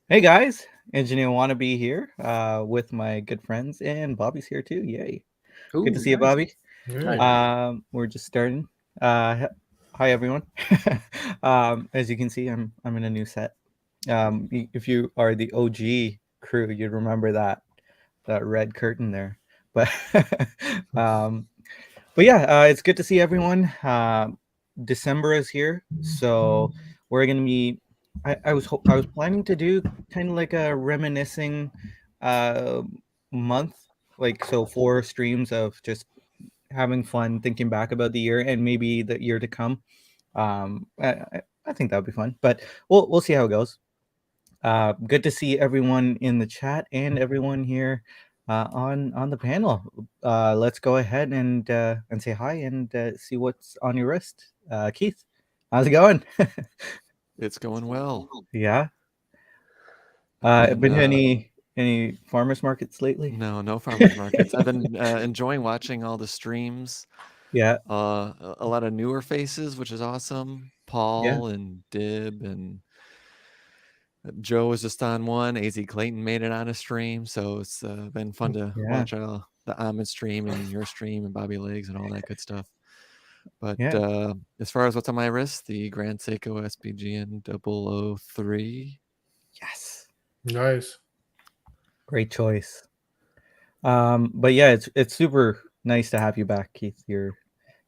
Hey guys, Engineer Wannabe here with my good friends, and Bobby's here too. Yay. Good to Ooh, see you, nice. Bobby. Hi. We're just starting. Hi everyone. As you can see, I'm in a new set. If you are the OG crew, you'd remember that red curtain there. But um, but yeah, it's good to see everyone. December is here, so we're gonna be. I was planning to do kind of like a reminiscing uh, month, like so 4 streams of just having fun, thinking back about the year and maybe the year to come. I think that would be fun, but we'll see how it goes. Good to see everyone in the chat and everyone here on the panel. Let's go ahead and say hi and see what's on your wrist. Keith, how's it going? It's going well. Yeah. I've been Been to any farmers markets lately? no farmers markets. I've been enjoying watching all the streams. Yeah. A lot of newer faces, which is awesome. Yeah. Paul and Dib and Joe was just on one. AZ Clayton made it on a stream, so it's been fun to Yeah. watch the Ahmed stream and your stream and Bobby Legs and all that good stuff. But Yeah. as far as what's on my wrist, the Grand Seiko SPGN 003. Yes. Nice. Great choice. But yeah, it's super nice to have you back, Keith. You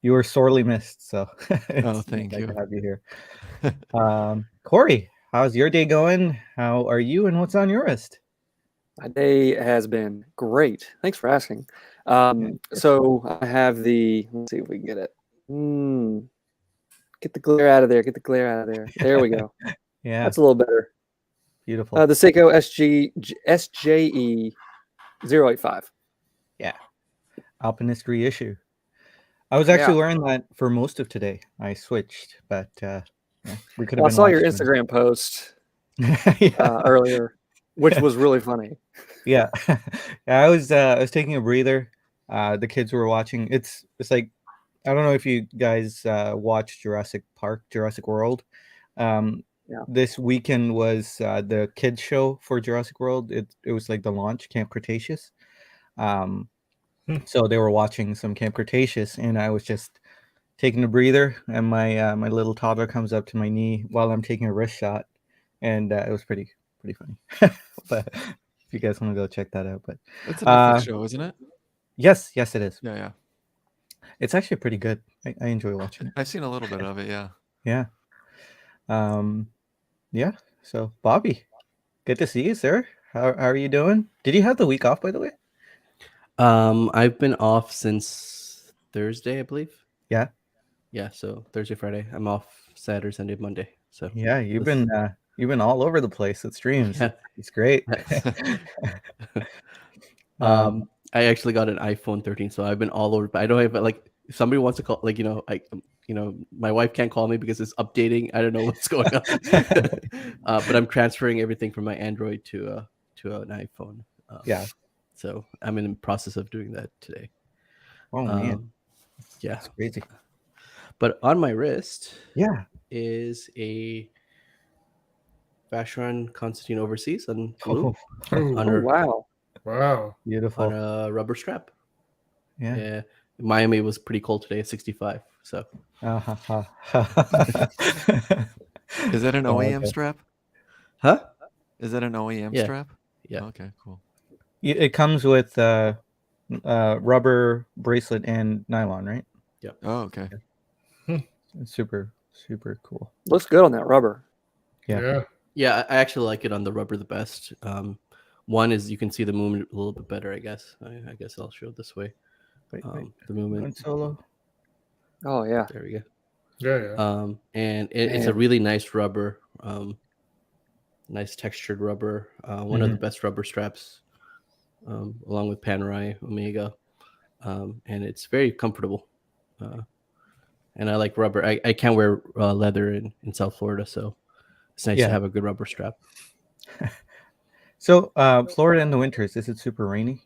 were sorely missed, so Oh, it's thank nice you. to have you here. Corey, how's your day going? How are you, and what's on your wrist? My day has been great. Thanks for asking. Yeah, of course. So I have the. Let's see if we can get it. Get the glare out of there. Get the glare out of there. There we go. Yeah, That's a little better. beautiful. The Seiko SJE 085. Yeah, alpinist reissue. I was actually wearing that for most of today. I switched, but yeah, we could have Well, I been saw your live streaming. Instagram post Yeah. earlier, which was really funny. Yeah. Yeah, I was taking a breather. The kids were watching. It's like I don't know if you guys watch Jurassic Park, Jurassic World. Um, Yeah. this weekend was the kids show for Jurassic World. It was like the launch, Camp Cretaceous. Um, so they were watching some Camp Cretaceous, and I was just taking a breather, and my little toddler comes up to my knee while I'm taking a wrist shot, and it was pretty funny. But if you guys want to go check that out, but It's a Netflix show, isn't it? yes, it is. Yeah. It's actually pretty good. I enjoy watching it. I've seen a little bit of it, yeah. Yeah. Yeah. So Bobby, good to see you, sir. How are you doing? Did you have the week off, by the way? I've been off since Thursday, I believe. Yeah. Yeah, so Thursday, Friday. I'm off Saturday, Sunday, Monday. So Yeah, you've been all over the place with streams. Yeah. It's great. I actually got an iPhone 13, so I've been all over. But I don't have like if somebody wants to call, like my wife can't call me because it's updating. I don't know what's going on. But I'm transferring everything from my Android to an iPhone. Yeah. So I'm in the process of doing that today. Oh man. Yeah. It's crazy. But on my wrist, Yeah, is a Vacheron Constantine Overseas on blue. Wow. Wow. Beautiful. On a rubber strap. Yeah. Miami was pretty cold today, 65. So. Is that an OEM strap? Huh? Is that an OEM strap? Yeah. Okay, cool. It comes with rubber bracelet and nylon, right? Yeah. Oh, okay. It's super cool. Looks good on that rubber. Yeah. Yeah, I actually like it on the rubber the best. One is you can see the movement a little bit better, I guess. I guess I'll show it this way. Wait. The movement. Solo. Oh yeah. There we go. Yeah. And it's a really nice rubber. Nice textured rubber. One of the best rubber straps, along with Panerai Omega. And it's very comfortable. And I like rubber. I can't wear leather in South Florida, so it's nice to have a good rubber strap. So, Florida in the winters, is it super rainy?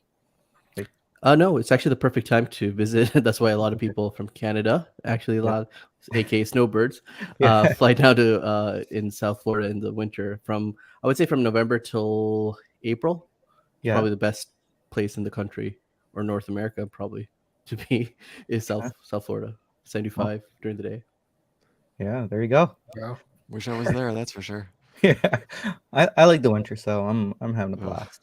No, it's actually the perfect time to visit. That's why a lot of people from Canada, actually a lot, aka snowbirds, Yeah. fly down to in South Florida in the winter. I would say from November till April. It's Yeah. probably the best place in the country or North America probably to be is South Florida. 75 during the day. Yeah, there you go. Wow. Wish I was there. That's for sure. Yeah, I like the winter, so I'm having a blast.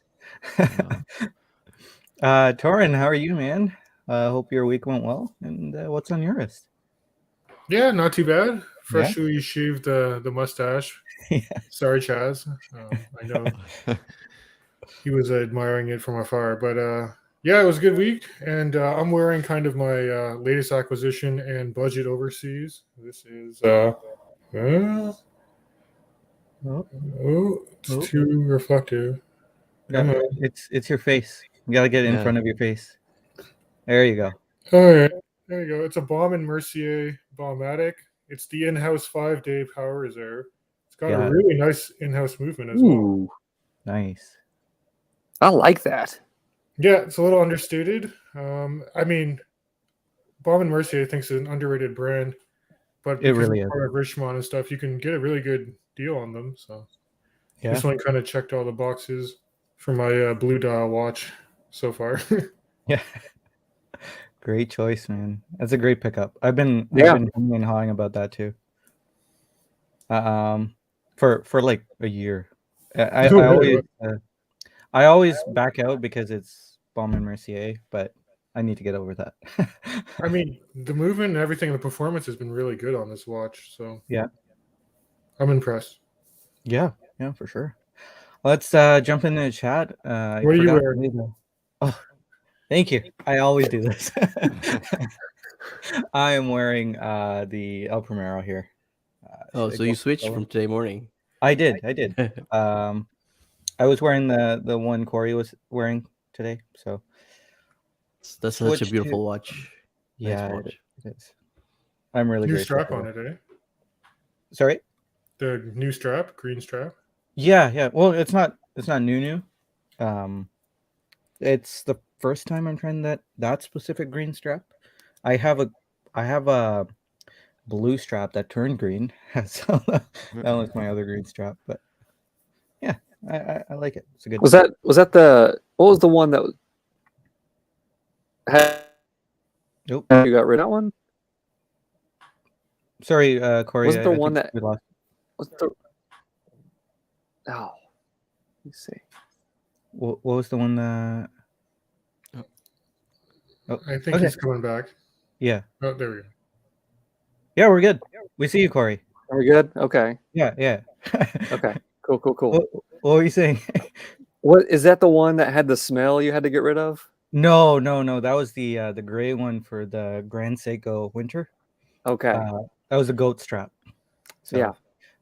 Torin, how are you, man? Hope your week went well. And what's on your list? Yeah, not too bad. Freshly shaved the mustache. Yeah. Sorry, Chaz. I know he was admiring it from afar, but yeah, it was a good week, and I'm wearing kind of my latest acquisition and budget overseas. This is it's too reflective. No, it's your face. You gotta get it in front of your face. There you go. All right, there you go. It's a Baume & Mercier Baumatic. It's the in-house 5-day power reserve. It's got a really nice in-house movement as well. Nice. I like that. Yeah, it's a little understated. I mean, Baume & Mercier I think is an underrated brand, but because really it's is. part of Richemont and stuff, you can get a really good deal on them. So this one kind of checked all the boxes for my Blue Dial watch so far. Yeah. Great choice, man. That's a great pickup. I've been hemming and hawing about that too. For like a year. I always back out because it's Baume & Mercier, but I need to get over that. I mean, the movement and everything, the performance has been really good on this watch. So yeah, I'm impressed. Yeah, for sure. Let's jump into the chat. What are you wearing? Oh, thank you. I always do this. I am wearing the El Primero here. So you switched from today morning? I did. I was wearing the one Corey was wearing today, so that's such a beautiful watch. Yeah, nice watch. It is. I'm really new grateful. Strap on it, eh? Sorry? The new strap, green strap. Yeah. Well, it's not new. It's the first time I'm trying that specific green strap. I have a blue strap that turned green. So that was my other green strap, but yeah, I like it. It's a good. Was that what was the one that had? Nope. You got rid of that one? Sorry, Corey. Was it the one that we lost? Was the? Oh, let me see. What was the one that? I think he's coming back. Yeah. Oh, there we go. Yeah, we're good. We see you, Corey. Are we good? Okay. Yeah. Okay. Cool. What were you saying? What is that? The one that had the smell you had to get rid of? No. That was the gray one for the Grand Seiko Winter. Okay. That was a goat strap. So, yeah.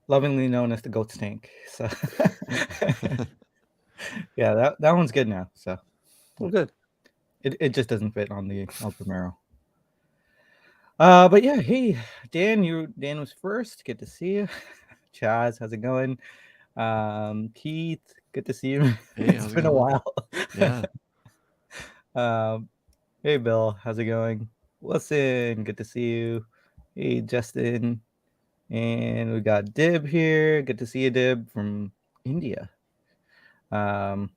Lovingly known as the goat stank. So yeah, that one's good now. So well, good. It just doesn't fit on the El Primero. But yeah, hey Dan was first. Good to see you. Chaz, how's it going? Keith, good to see you. Hey, it's been a while. Yeah. Hey Bill, how's it going? Wilson, good to see you. Hey Justin. And we got Dib here. Good to see you, Dib, from India. Bill,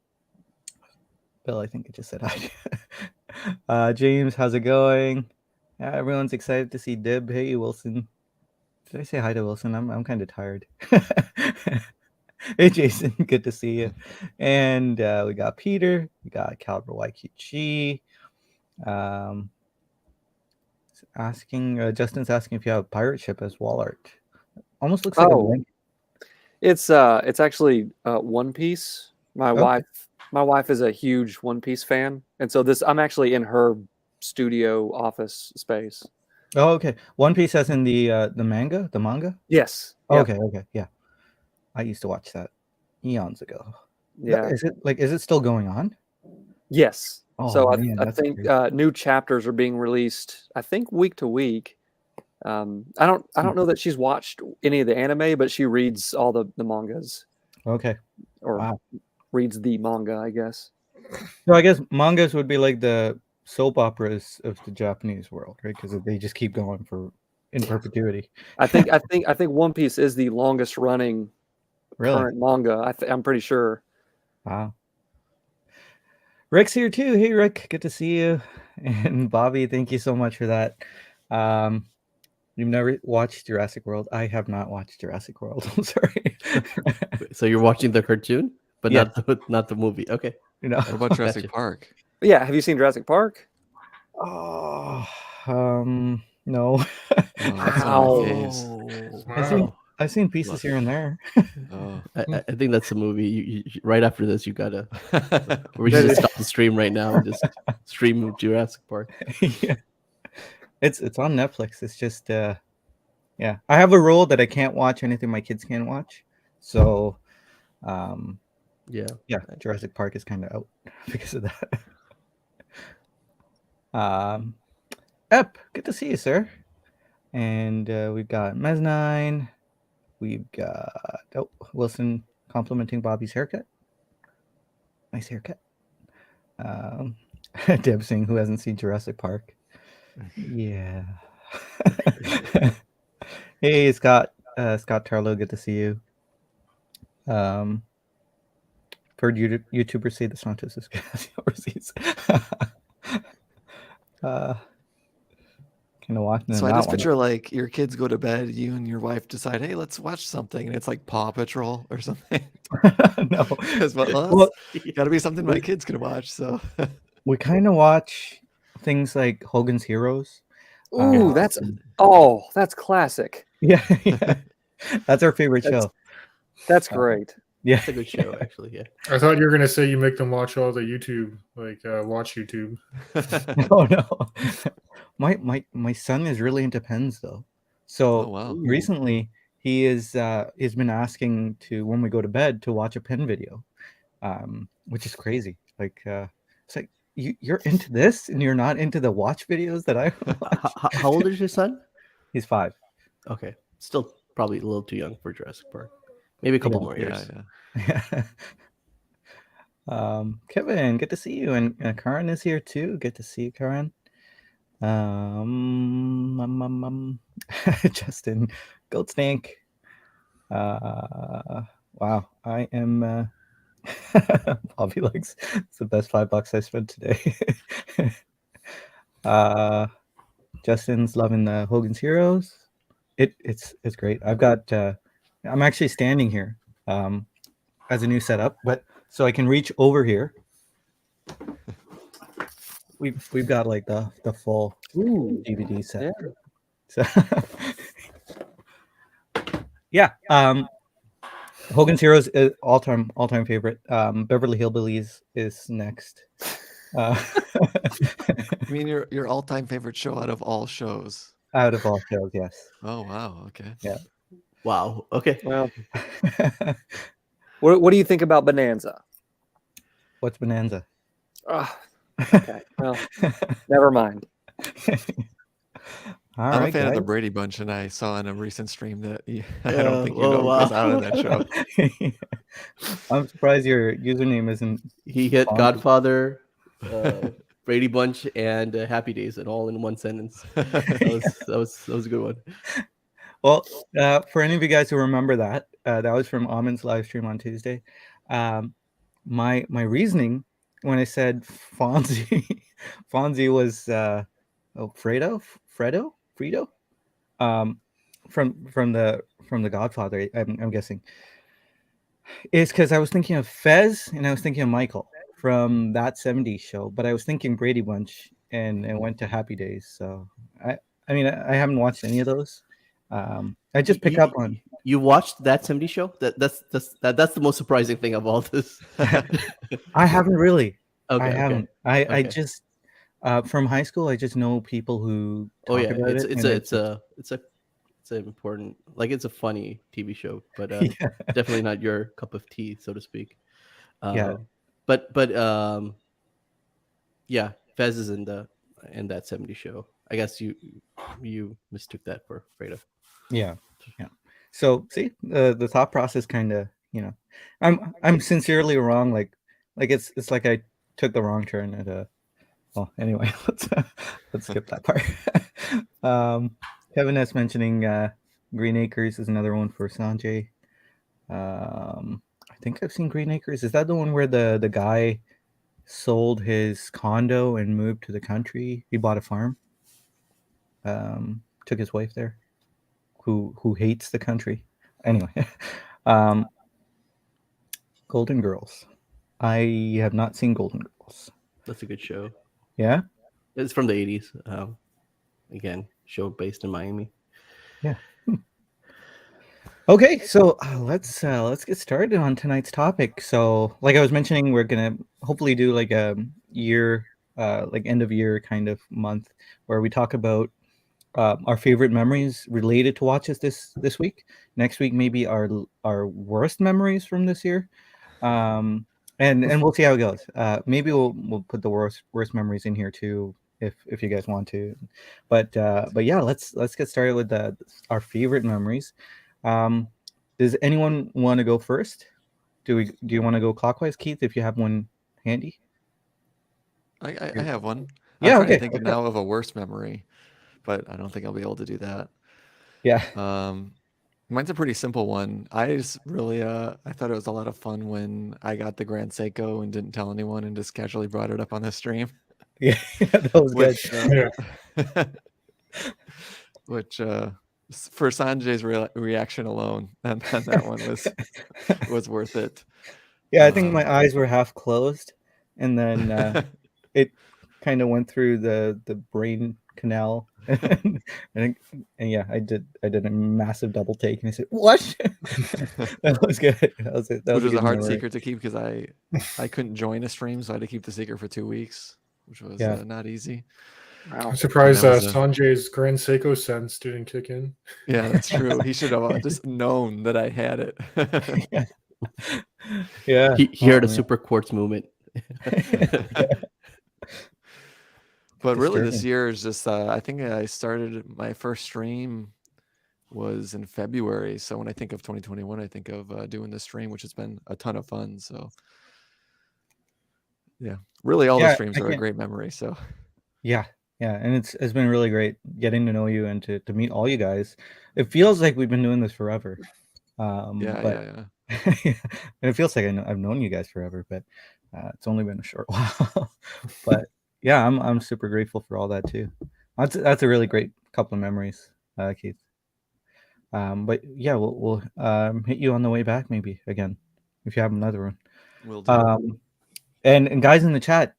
I think it just said hi. James, how's it going? Everyone's excited to see Dib. Hey, Wilson. Did I say hi to Wilson? I'm kind of tired. Hey, Jason. Good to see you. And we got Peter. We got Caliber YQG. Justin's asking if you have a pirate ship as wall art. Almost looks like a blanket. It's actually One Piece. My wife is a huge One Piece fan, and so I'm actually in her studio office space. Oh, okay. One Piece as in the manga? Yes. Yep. Okay. Yeah. I used to watch that eons ago. Yeah. Is it still going on? Yes. Oh, so man, I think new chapters are being released, I think week to week. I don't know that she's watched any of the anime, but she reads all the mangas. Okay. Or reads the manga, I guess. So I guess mangas would be like the soap operas of the Japanese world, right? Because they just keep going in perpetuity. I think One Piece is the longest running Really? current manga. I'm pretty sure. Wow. Rick's here too. Hey, Rick, good to see you. And Bobby, thank you so much for that. You've never watched Jurassic World? I have not watched Jurassic World. I'm sorry. So you're watching the cartoon, but Yes. not the movie. Okay. You know. What about Jurassic Gotcha. Park? Yeah, have you seen Jurassic Park? Oh, no. Oh, that's one Wow. of my faves. Wow. I've seen pieces here and there. Oh. I think that's a movie. Right after this, you gotta. We That should is- just stop the stream right now and just stream Jurassic Park. Yeah. It's on Netflix. It's just yeah. I have a rule that I can't watch anything my kids can't watch. So Yeah. Jurassic Park is kind of out because of that. Ep, good to see you, sir. And we've got Mez9. We've got Wilson complimenting Bobby's haircut. Nice haircut. Deb saying who hasn't seen Jurassic Park. Yeah. Hey, Scott Tarlow, good to see you. Heard YouTubers say the Santos is overseas. Kind of watching So that I just one. picture like your kids go to bed, you and your wife decide, hey, let's watch something, and it's like Paw Patrol or something. No, Because well, got to be something my kids can watch. So we kind of watch things like Hogan's Heroes. Ooh, that's classic. Yeah, that's our favorite That's- show. That's great. Yeah, It's a good show, actually. Yeah. I thought you were gonna say you make them watch all the YouTube, like watch YouTube. no, my son is really into pens though. So Oh, wow. recently he's been asking to, when we go to bed, to watch a pen video, which is crazy. Like it's like you're into this and you're not into the watch videos that I watch. How old is your son? He's 5. Okay, still probably a little too young for Jurassic Park. Maybe a couple more years. Yeah. Kevin, good to see you, and Karan is here too. Good to see you, Karan. Justin Goldstank. Wow, I am. Bobby likes, it's the best $5 I spent today. Justin's loving the Hogan's Heroes. It's great. I've got. I'm actually standing here as a new setup, but so I can reach over here. We've got like the full DVD set. Yeah. So yeah, Hogan's Heroes is all time favorite. Beverly Hillbillies is next. I mean, your all-time favorite show out of all shows. Out of all shows, yes. Oh, wow. Okay. Yeah. Wow. Okay. Well, what do you think about Bonanza? What's Bonanza? Okay. Well, never mind. All I'm right, a fan of the guys. Brady Bunch, and I saw in a recent stream that I don't think you oh, know wow. was out on that show. I'm surprised your username isn't. He hit Fonzie. Godfather, Brady Bunch, and Happy Days, and all in one sentence. That was a good one. Well, for any of you guys who remember that, that was from Amin's live stream on Tuesday. My reasoning when I said Fonzie, Fonzie was Fredo, from the Godfather. I'm guessing. Is because I was thinking of Fez and I was thinking of Michael from that '70s show, but I was thinking Brady Bunch and went to Happy Days. So I mean I haven't watched any of those. I just pick up on. You watched that 70 show? That's the most surprising thing of all this. I haven't really. Okay, I okay. haven't. I Okay. just from high school. I just know people who Oh talk yeah, about it. it's an important, like, it's a funny TV show, but Yeah. definitely not your cup of tea, so to speak. Yeah. But yeah, Fez is in that 70 show. I guess you mistook that for Fredo. Yeah. So see, the thought process kind of, I'm sincerely wrong. Like it's like I took the wrong turn at Well, anyway, let's skip that part. Kevin S mentioning Green Acres is another one for Sanjay. I think I've seen Green Acres. Is that the one where the guy sold his condo and moved to the country? He bought a farm. Took his wife there, who hates the country. Anyway, um, Golden Girls. I have not seen Golden Girls. That's a good show. Yeah. It's from the 80s. Again, show based in Miami. Yeah. Okay, so let's get started on tonight's topic. So, like I was mentioning, we're gonna hopefully do like a year, like end of year kind of month, where we talk about our favorite memories related to watches this week. Next week, maybe our worst memories from this year, and we'll see how it goes. Maybe we'll put the worst memories in here too, if you guys want to. But yeah, let's get started with our favorite memories. Does anyone want to go first? Do you want to go clockwise, Keith, if you have one handy? I have one. Yeah, I'm trying okay, to think now of a worst memory, but I don't think I'll be able to do that. Yeah. Mine's a pretty simple one. I just really I thought it was a lot of fun when I got the Grand Seiko and didn't tell anyone and just casually brought it up on the stream. Yeah, that was good. Which for Sanjay's reaction alone, and that one was worth it. Yeah, I think my eyes were half closed, and then it kind of went through the brain canal, and yeah, I did a massive double take, and I said, "What?" That was good. That was Which was a hard secret to keep because I couldn't join a stream, so I had to keep the secret for 2 weeks, which was not easy. Wow. I'm surprised Sanjay's Grand Seiko sense didn't kick in. Yeah, that's true. He should have just known that I had it. Yeah. He heard a super quartz movement. But really, this year is just, I think I started my first stream was in February. So when I think of 2021, I think of doing this stream, which has been a ton of fun. So yeah, really all the streams are a great memory. So yeah, and it's been really great getting to know you and to meet all you guys. It feels like we've been doing this forever. Yeah. And it feels like I've known you guys forever, but it's only been a short while. But yeah, I'm super grateful for all that too. That's a really great couple of memories, Keith. But yeah, we'll hit you on the way back maybe again if you have another one. Will do. And guys in the chat,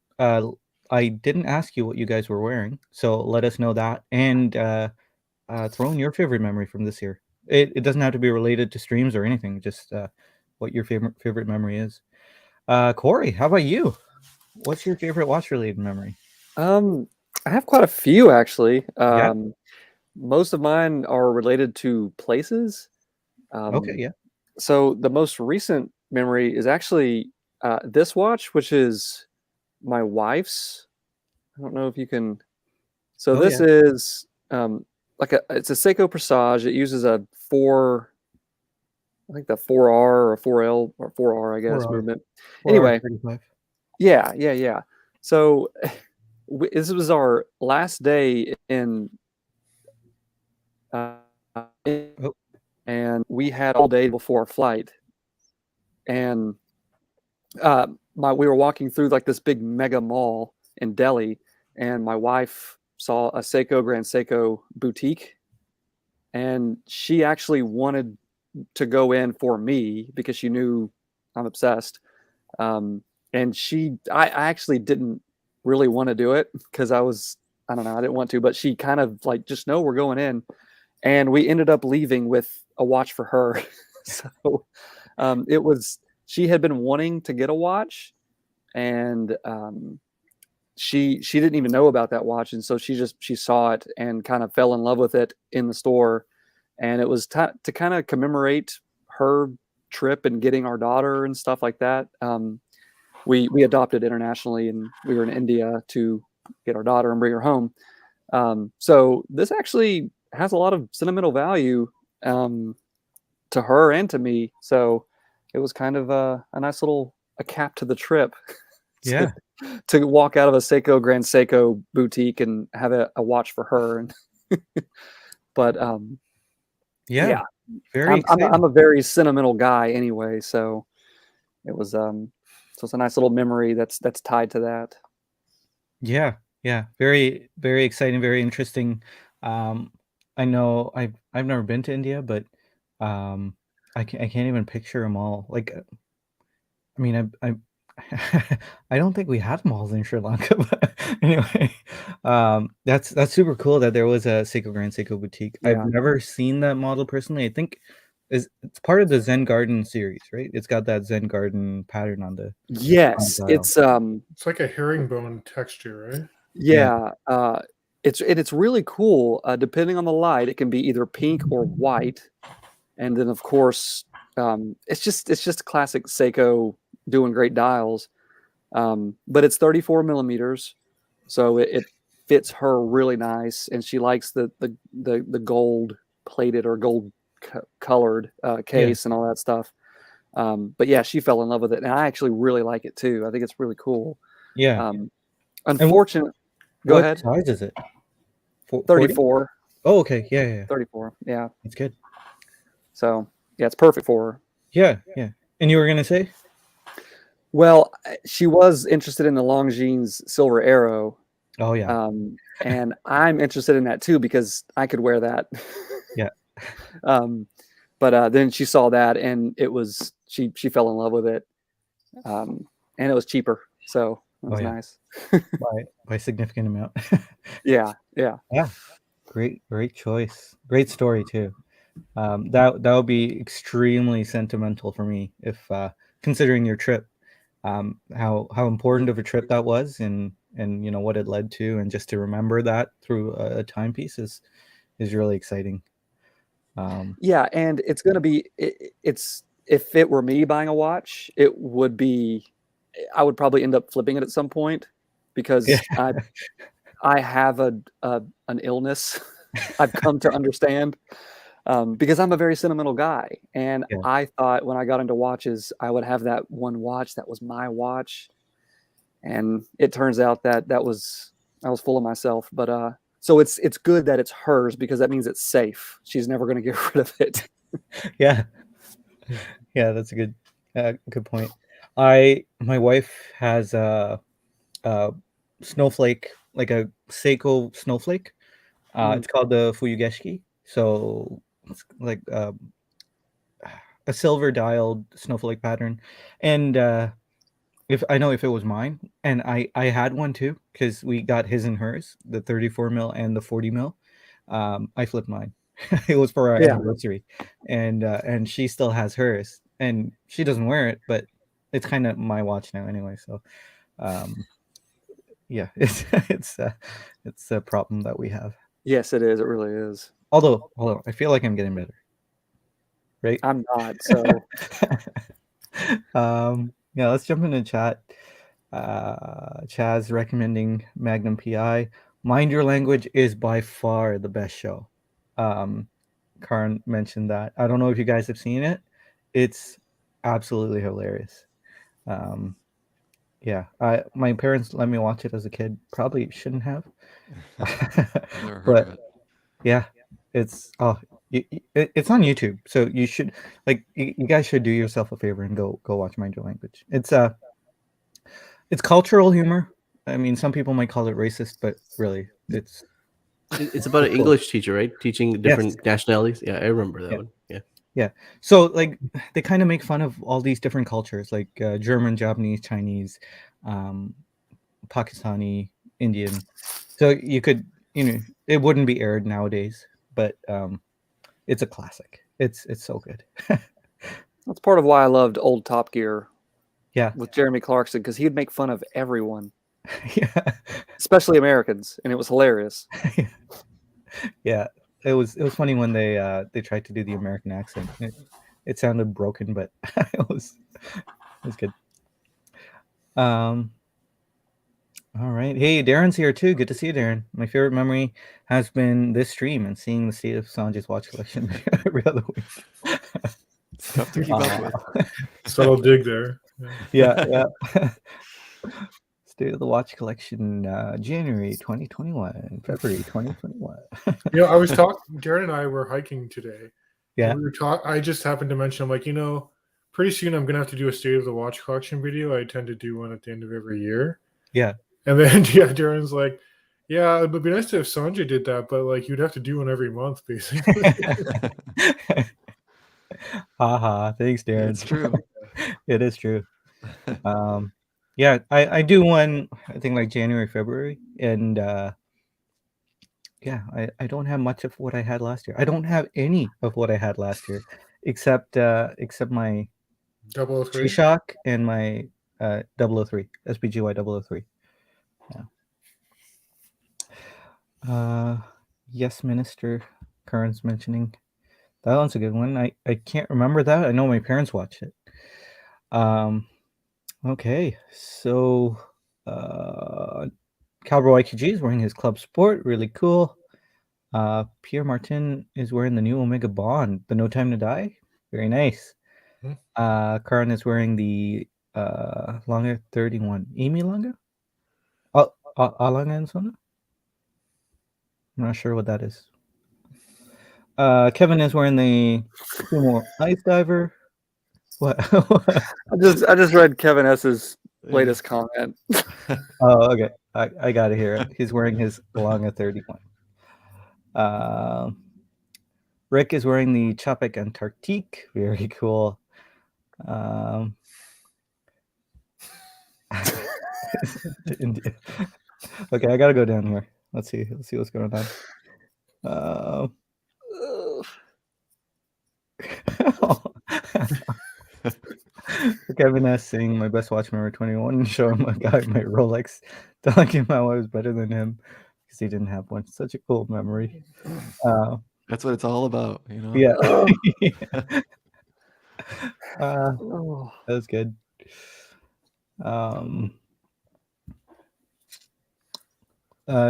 I didn't ask you what you guys were wearing, so let us know that, and throw in your favorite memory from this year. It doesn't have to be related to streams or anything, just what your favorite memory is. Corey, how about you? What's your favorite watch related memory? I have quite a few actually. Yeah. Most of mine are related to places. Okay, yeah. So the most recent memory is actually this watch, which is my wife's. I don't know if you can. So this is it's a Seiko Presage. It uses a 4, I think the 4R or 4L or 4R, I guess, 4R. movement. 4R Anyway, 35. yeah. So this was our last day in, and we had all day before our flight, and we were walking through like this big mega mall in Delhi, and my wife saw a Grand Seiko boutique, and she actually wanted to go in for me because she knew I'm obsessed. And I actually didn't really want to do it because I don't know, I didn't want to, but she kind of like, just no, we're going in. And we ended up leaving with a watch for her. So she had been wanting to get a watch, and she didn't even know about that watch. And so she saw it and kind of fell in love with it in the store. And it was to kind of commemorate her trip and getting our daughter and stuff like that. We adopted internationally, and we were in India to get our daughter and bring her home. So this actually has a lot of sentimental value to her and to me. So it was kind of a nice little cap to the trip. Yeah. to walk out of a Seiko Grand Seiko boutique and have a watch for her. And but Yeah, yeah, very I'm exciting. a very sentimental guy anyway, so it was so it's a nice little memory that's tied to that. Yeah, yeah, very, very exciting, very interesting. I know I've never been to India, but I can't even picture them all. Like, I mean, I I don't think we have malls in Sri Lanka, but anyway, that's super cool that there was a Seiko Grand Seiko boutique. I've Yeah. never seen that model personally. I think it's part of the Zen Garden series, right? It's got that Zen Garden pattern on the Yes, dial. it's It's like a herringbone texture, right? Yeah. yeah, it's really cool. Depending on the light, it can be either pink or white, and then of course, it's just classic Seiko doing great dials. But it's 34 millimeters, so it fits her really nice, and she likes the gold plated or gold colored Yeah. case and all that stuff. But yeah, she fell in love with it, and I actually really like it too. I think it's really cool. Yeah. Um, And unfortunately, go what ahead. size is it? 40? 34. Oh, okay. Yeah, yeah, yeah. 34. Yeah. That's good. So yeah, it's perfect for her. Yeah, yeah. And you were gonna say? Well, she was interested in the Longines Silver Arrow. Oh yeah. And I'm interested in that too because I could wear that. Yeah. But then she saw that and it was she fell in love with it, and it was cheaper, so it was Oh yeah. nice. By a significant amount. Yeah. Yeah. Great choice. Great story too. That would be extremely sentimental for me if considering your trip, how important of a trip that was, and you know what it led to, and just to remember that through a timepiece is really exciting. Yeah, and it's gonna be it's if it were me buying a watch, it would be I would probably end up flipping it at some point because Yeah. I have an illness I've come to understand, because I'm a very sentimental guy, and Yeah. I thought when I got into watches, I would have that one watch that was my watch, and it turns out that I was full of myself. But so it's good that it's hers because that means it's safe. She's never going to get rid of it. Yeah. Yeah, that's a good point. My wife has a snowflake, like a Seiko snowflake. It's called the Fuyugeshiki. So it's like a silver dialed snowflake pattern. And if it was mine, and I had one too, because we got his and hers, the 34 mil and the 40 mil. I flipped mine. It was for our Yeah. anniversary, and she still has hers, and she doesn't wear it, but it's kind of my watch now anyway. So, yeah, it's a problem that we have. Yes, it is. It really is. Although I feel like I'm getting better, right? I'm not. So Yeah, let's jump into chat. Chaz recommending Magnum PI. Mind Your Language is by far the best show. Karan mentioned that. I don't know if you guys have seen it. It's absolutely hilarious. Yeah, my parents let me watch it as a kid. Probably shouldn't have. Never heard But of it. yeah, it's it's on YouTube, so you should you guys should do yourself a favor and go watch Mind Your Language. It's cultural humor. I mean, some people might call it racist, but really, it's It's about an cool. English teacher, right? Teaching Yes. different nationalities. Yeah, I remember that Yeah. one. Yeah. Yeah. So like they kind of make fun of all these different cultures, like German, Japanese, Chinese, Pakistani, Indian. So you could, it wouldn't be aired nowadays, but it's a classic. It's so good. that's part of why I loved old Top Gear Yeah. with Jeremy Clarkson because he'd make fun of everyone, Yeah. especially Americans, and it was hilarious. Yeah. It was funny when they tried to do the American accent. It sounded broken, but it was good. All right. Hey, Darren's here too. Good to see you, Darren. My favorite memory has been this stream and seeing the state of Sanjay's watch collection every other week. It's tough to keep up with. Subtle dig there. Yeah. State of the Watch collection, January 2021, February 2021. I was talking. Darren and I were hiking today. Yeah. And we were I just happened to mention, I'm like, pretty soon I'm gonna have to do a State of the Watch collection video. I tend to do one at the end of every year. Yeah. And then Darren's like, yeah, it would be nice to if Sanjay did that, but like you'd have to do one every month, basically. Haha, thanks, Darren. It's true. It is true. Yeah, I do one, I think like January, February, and yeah, I don't have much of what I had last year. I don't have any of what I had last year, except my 003. G-Shock and my 003, SPGY 003. Yeah. Yes, Minister Curran's mentioning. That one's a good one. I can't remember that. I know my parents watch it. Okay, so Cowboy YQG is wearing his club sport, really cool. Pierre Martin is wearing the new Omega Bond, the No Time to Die, very nice. Karan is wearing the Longa 31, Amy Longa, Alanga and Sona. I'm not sure what that is. Kevin is wearing the Sumo Ice Diver. What? I just read Kevin S's latest comment. Oh, okay. I got it here. He's wearing his Longa 31. Rick is wearing the Chapek Antarctique. Very cool. Okay, I gotta go down here. Let's see what's going on. Kevin S saying my best watch memory 21, showing my guy my Rolex, telling him how I was better than him because he didn't have one. Such a cool memory. That's what it's all about, you know. Yeah. That was good.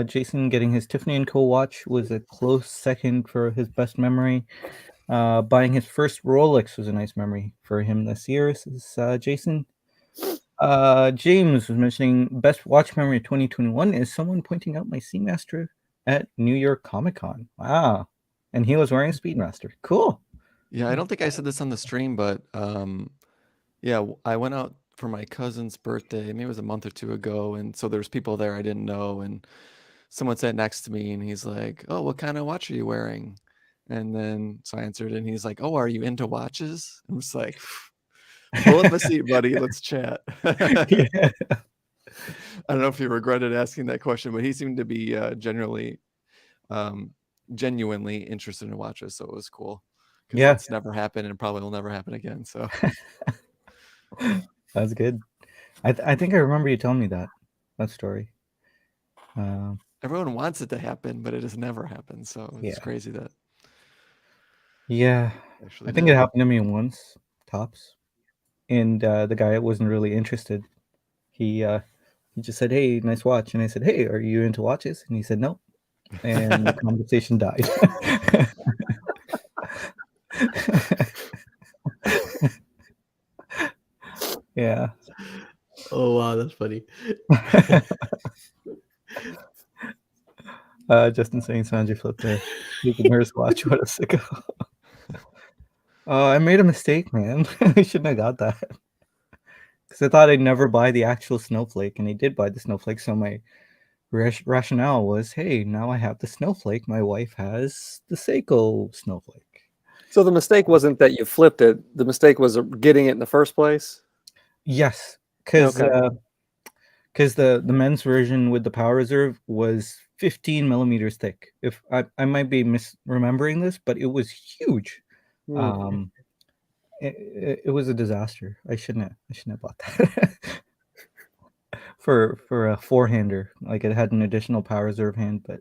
Jason getting his Tiffany & Co. watch was a close second for his best memory. Buying his first Rolex was a nice memory for him this year. This is Jason. James was mentioning best watch memory of 2021 is someone pointing out my Seamaster at New York Comic Con. Wow. And he was wearing a Speedmaster. Cool. Yeah, I don't think I said this on the stream, but yeah, I went out for my cousin's birthday. Maybe it was a month or two ago, and so there's people there I didn't know, and someone sat next to me, and he's like, "Oh, what kind of watch are you wearing?" And then so I answered, and he's like, "Oh, are you into watches?" I was like, "Pull up a seat, buddy. Let's chat." Yeah. I don't know if he regretted asking that question, but he seemed to be genuinely interested in watches, so it was cool. Because Yeah. that's never happened and probably will never happen again. So that's good. I think I remember you telling me that story. Everyone wants it to happen, but it has never happened. So it's Yeah. crazy that. Yeah, Actually I think it happened to me once, tops, and the guy wasn't really interested. He just said, "Hey, nice watch," and I said, "Hey, are you into watches?" And he said, "No," and the conversation died. Yeah. Oh wow, that's funny. Justin saying Sanjay flipped there. You can hear his watch. What a sicko. Oh, I made a mistake, man. I shouldn't have got that. Because I thought I'd never buy the actual snowflake, and I did buy the snowflake. So my rationale was, hey, now I have the snowflake. My wife has the Seiko snowflake. So the mistake wasn't that you flipped it. The mistake was getting it in the first place? Yes, because the men's version with the power reserve was 15 millimeters thick. If I might be misremembering this, but it was huge. It was a disaster. I shouldn't have bought that. for a four-hander, like it had an additional power reserve hand, but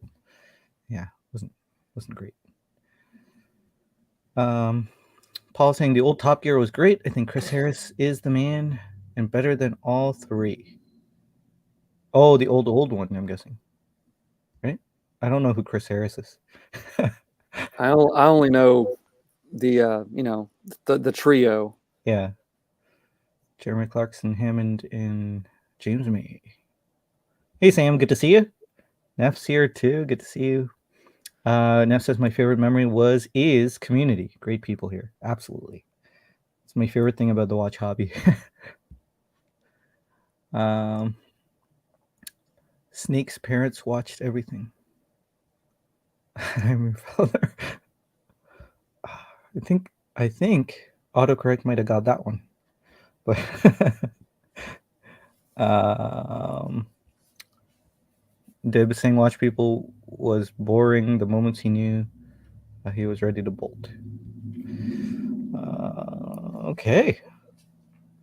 yeah, wasn't great. Paul saying the old Top Gear was great. I think Chris Harris is the man and better than all three. Oh, the old one, I'm guessing. Right? I don't know who Chris Harris is. I only know the the trio. Yeah. Jeremy Clarkson, Hammond, and James May. Hey Sam, good to see you. Neff's here too. Good to see you. Neff says my favorite memory is community. Great people here. Absolutely. It's my favorite thing about the watch hobby. Snake's parents watched everything. I'm your father. I think autocorrect might have got that one. But Dib saying watch people was boring the moments he knew he was ready to bolt. Okay.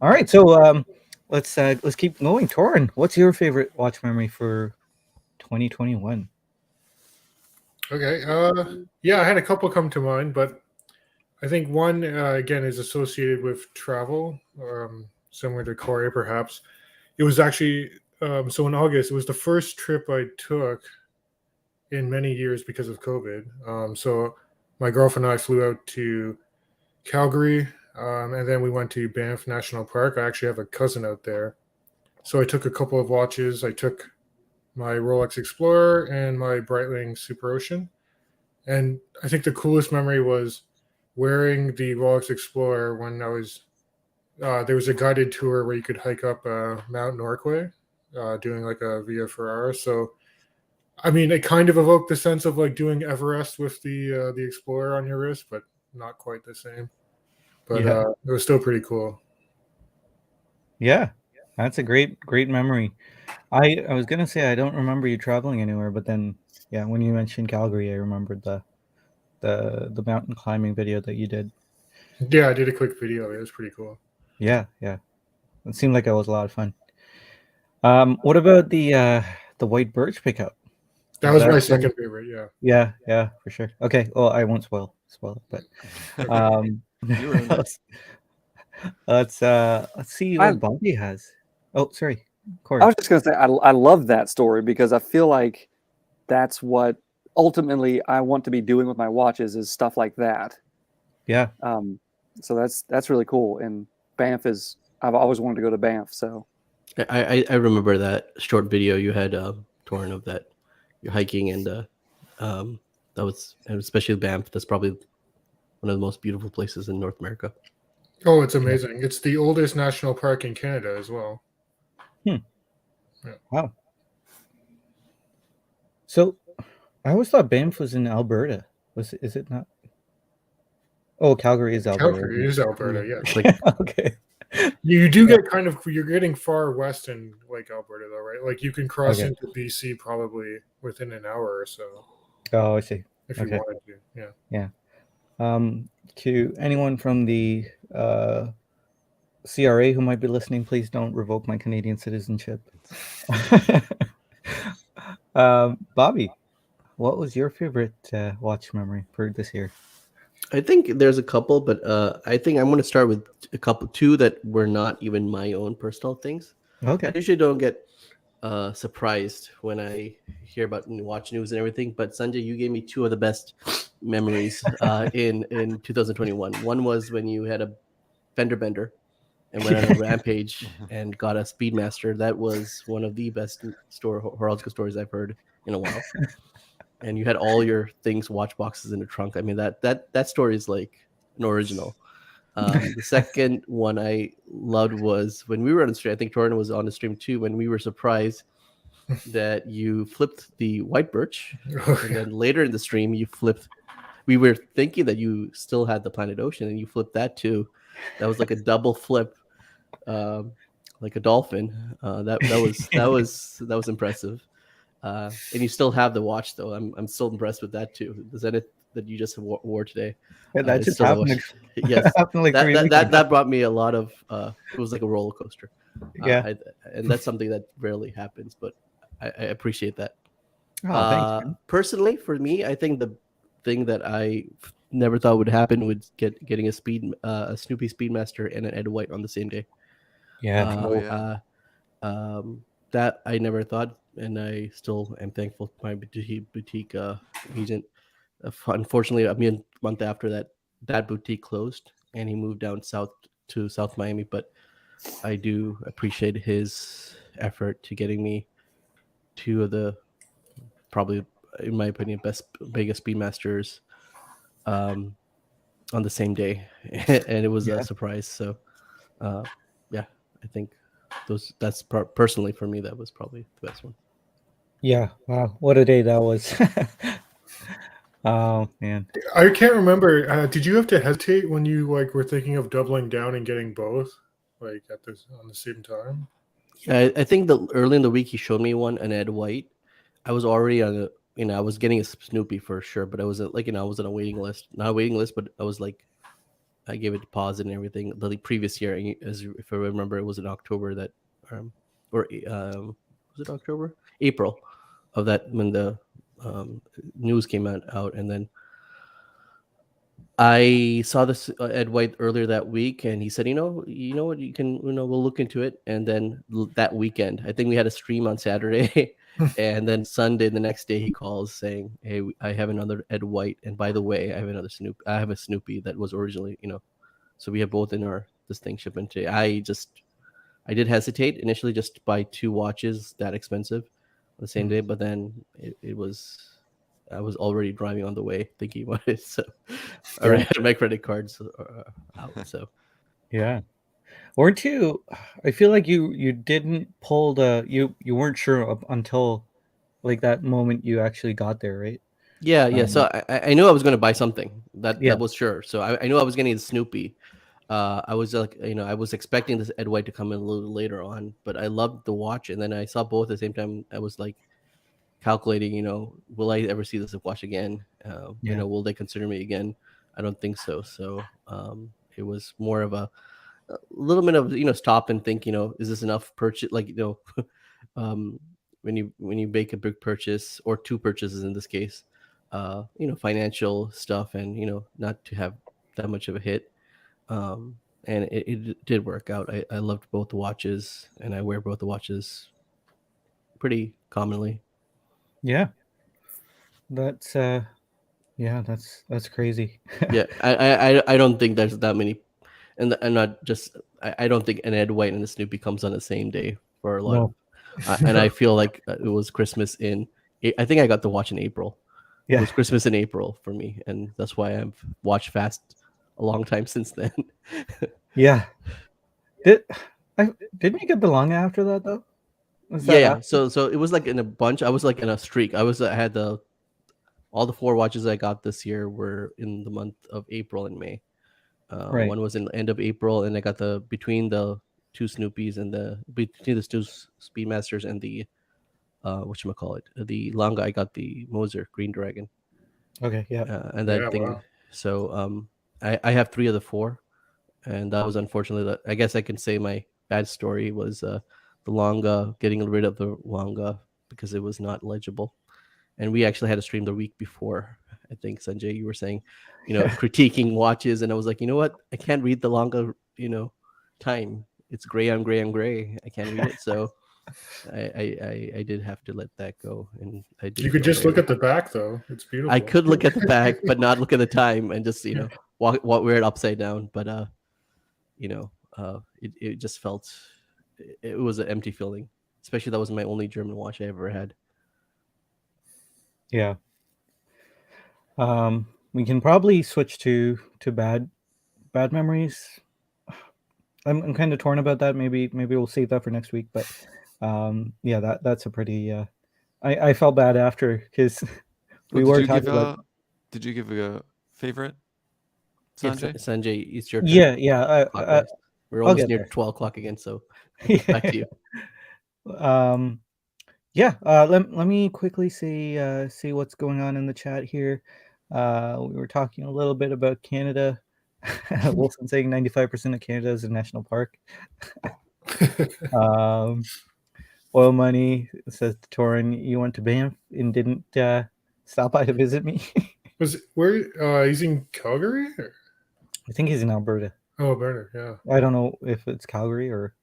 All right. So let's keep going. Torin, what's your favorite watch memory for 2021? Okay. Yeah, I had a couple come to mind, but I think one again is associated with travel, similar to Corey, perhaps. It was actually so in August. It was the first trip I took in many years because of COVID. So my girlfriend and I flew out to Calgary, and then we went to Banff National Park. I actually have a cousin out there, so I took a couple of watches. I took my Rolex Explorer and my Breitling Super Ocean. And I think the coolest memory was wearing the Rolex Explorer when I was there was a guided tour where you could hike up Mount Norquay, doing like a Via Ferrara. So I mean, it kind of evoked the sense of like doing Everest with the Explorer on your wrist, but not quite the same. But Yeah. it was still pretty cool. Yeah, that's a great memory. I was gonna say I don't remember you traveling anywhere, but then yeah, when you mentioned Calgary, I remembered the mountain climbing video that you did. Yeah, I did a quick video. It was pretty cool. Yeah, it seemed like it was a lot of fun. What about the white birch pickup? That was my second favorite. Yeah. Yeah, for sure. Okay, well, I won't spoil it, but You ruined it. let's see what Bobby has. Oh, sorry, Corey. I was just going to say, I love that story because I feel like that's what ultimately I want to be doing with my watches is stuff like that. Yeah. So that's really cool. And Banff I've always wanted to go to Banff. So I remember that short video you had, Torn, of that you're hiking, and that was, and especially Banff. That's probably one of the most beautiful places in North America. Oh, it's amazing. Yeah. It's the oldest national park in Canada as well. Yeah. Wow. So I always thought Banff was in Alberta. Is it not? Oh, Calgary is Alberta. Calgary is Alberta, yeah. It's like Okay. You do get you're getting far west in like Alberta though, right? Like you can cross into BC probably within an hour or so. Oh, I see. If you wanted to, yeah. To anyone from the CRA who might be listening, please don't revoke my Canadian citizenship. Bobby, what was your favorite watch memory for this year? I think there's a couple, but I think I'm going to start with two that were not even my own personal things. Okay. I usually don't get surprised when I hear about watch news and everything, but Sanjay, you gave me two of the best memories in 2021. One was when you had a fender bender and went on a rampage and got a Speedmaster. That was one of the best horological stories I've heard in a while. And you had all your things, watch boxes in the trunk. I mean, that story is like an original. The second one I loved was when we were on the stream. I think Torrin was on the stream too. When we were surprised that you flipped the white birch, and then later in the stream you flipped. We were thinking that you still had the Planet Ocean, and you flipped that too. That was like a double flip, like a dolphin. That was impressive. And you still have the watch though. I'm still impressed with that too. The Zenith that you just wore today. Yeah, that just happened. Yes, happened like that brought me a lot of. It was like a roller coaster. Yeah, and that's something that rarely happens, but I appreciate that. Oh, thanks, man. Personally, for me, I think the thing that I never thought would happen was getting a Snoopy Speedmaster and an Ed White on the same day. Yeah. That I never thought, and I still am thankful to my boutique agent. Unfortunately, I mean, a month after that boutique closed, and he moved down south to South Miami. But I do appreciate his effort to getting me two of the probably, in my opinion, biggest Speedmasters on the same day, and it was a surprise. So, yeah, I think that's personally for me, that was probably the best one. Yeah, wow, what a day that was. Oh man, I can't remember. Did you have to hesitate when you were thinking of doubling down and getting both on the same time? Yeah, I think early in the week he showed me an Ed White. I was already on I was getting a Snoopy for sure, but I wasn't I was on a waiting list, not a waiting list, but I was like, I gave it deposit and everything. The previous year, if I remember, it was in October that, was it October, April of that, when the news came out, and then I saw this Ed White earlier that week, and he said, you know what, you can, we'll look into it. And then that weekend, I think we had a stream on Saturday, and then Sunday, the next day, he calls saying, "Hey, I have another Ed White, and by the way, I have a Snoopy that was originally, so we have both in this thing shipping today." I did hesitate initially just to buy 2 watches that expensive on the same day, but then I was already driving on the way thinking about it. So I already had my credit cards out. So yeah. Weren't you? I feel like you didn't pull you weren't sure until like that moment you actually got there, right? yeah. So I knew I was going to buy something that Yeah. was sure. So I knew I was getting the Snoopy. I was I was expecting this Ed White to come in a little later on, but I loved the watch, and then I saw both at the same time. I was like calculating, will I ever see this watch again? Will they consider me again? I don't think so. So it was more of a little bit of stop and think, is this enough purchase? When you make a big purchase, or 2 purchases in this case, financial stuff, and not to have that much of a hit. And it did work out. I loved both the watches, and I wear both the watches pretty commonly. Yeah. That's that's crazy. Yeah, I don't think there's that many, and not just I don't think an Ed White and a Snoopy comes on the same day for a lot No. of, and I feel like it was Christmas I think I got the watch in April. It Yeah. was Christmas in April for me, and that's why I've watched fast a long time since then. Yeah. Didn't you get the long after that though? Was that Yeah. after? So it was like in a bunch. I was like in a streak. I had all the 4 watches I got this year were in the month of April and May. Right. One was in the end of April, and I got between the 2 Snoopies and between the 2 Speedmasters and the whatchamacallit, the Longa, I got the Moser Green Dragon. Okay. Yeah. And that Yeah, thing. wow. So I have 3 of the 4, and that was unfortunately, I guess I can say my bad story was the Longa, getting rid of the Longa because it was not legible. And we actually had a stream the week before. I think, Sanjay, you were saying, critiquing watches, and I was like, you know what? I can't read the Longa, time. It's gray on gray on gray. I can't read it. So I did have to let that go, and I did. You could just look at the back, though. It's beautiful. I could look at the back, but not look at the time, and just wear it upside down. But it just felt, it was an empty feeling, especially that was my only German watch I ever had. Yeah. We can probably switch to bad memories. I'm kind of torn about that. Maybe we'll save that for next week. But yeah, that's a pretty. I felt bad after because we were talking about. Did you give a favorite, Sanjay? Sanjay? Sanjay, it's your turn. Yeah. We're almost near 12 o'clock again, so back to you. Yeah. Let me quickly see what's going on in the chat here. We were talking a little bit about Canada. Wilson saying 95% of Canada is a national park. Oil Money says to Torin, you went to Banff and didn't stop by to visit me. He's in Calgary? Or? I think he's in Alberta. Oh, Alberta, yeah. I don't know if it's Calgary or